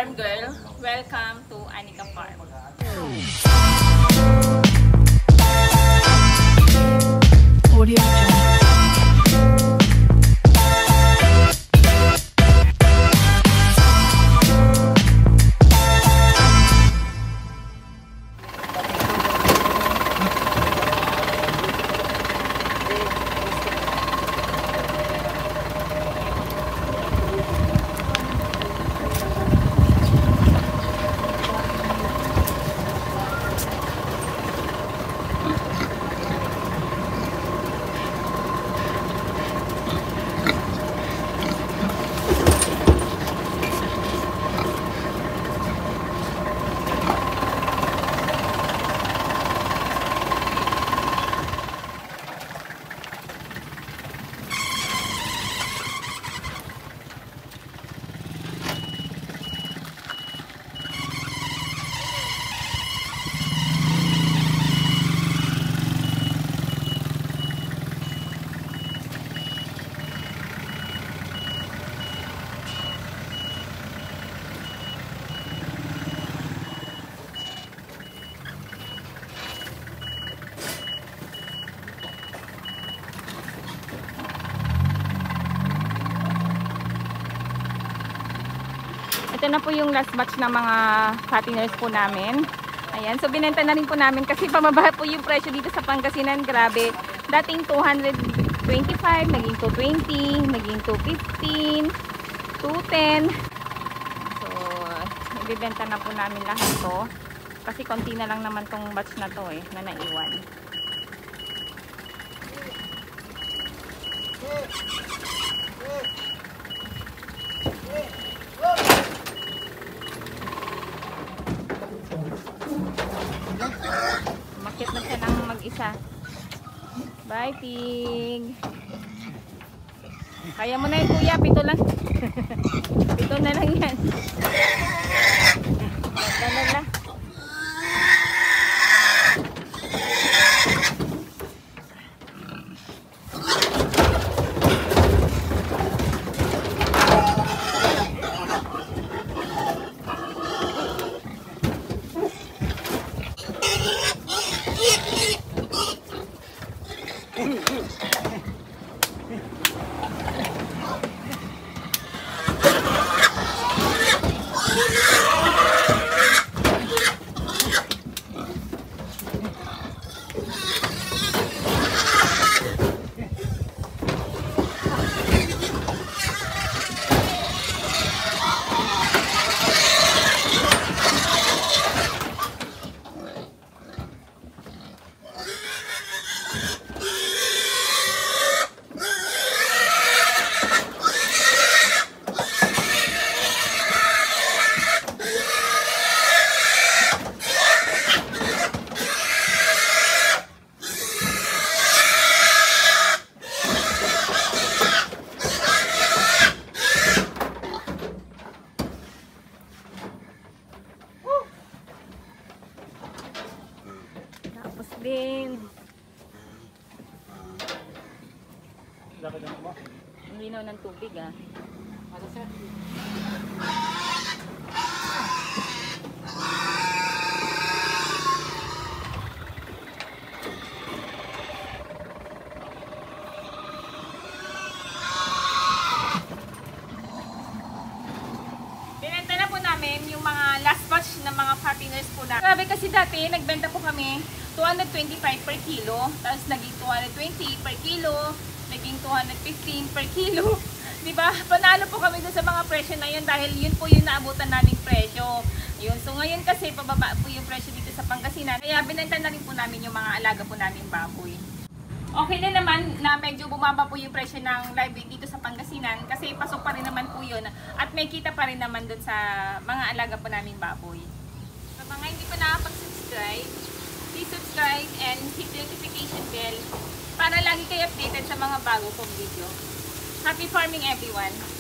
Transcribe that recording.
Farm Girl. Welcome to Anika Farm. Audio Ito na po yung last batch ng mga fatteners po namin. Ayan, so binenta na rin po namin kasi pamaba po yung presyo dito sa Pangasinan. Grabe. Dating 225, naging 220, naging 215, 210. So, ibibenta na po namin lahat to. Kasi konti na lang naman tong batch na to na naiwan. Umakyat na siya ng mag-isa. Bye, pig. Kaya mo na yun, kuya. Pito lang. Pito na lang yan. Ganda na lang. Din. Ang linaw ng tubig Binenta na po namin yung mga last batch ng mga fatteners po na. Grabe kasi dati nagbenta po kami 225 per kilo, tapos naging 220 per kilo, naging 215 per kilo. Diba? Panalo po kami dun sa mga presyo na yun dahil yun po yung naabutan naming presyo. Yun. So ngayon kasi pababa po yung presyo dito sa Pangasinan. Kaya binenta na rin po namin yung mga alaga po namin baboy. Okay na naman na medyo bumaba po yung presyo ng live weight dito sa Pangasinan kasi pasok pa rin naman po yun at may kita pa rin naman dun sa mga alaga po namin baboy. Sa mga hindi pa nakapag-subscribe, please subscribe and hit the notification bell para lagi kayo updated sa mga bago kong video. Happy farming everyone!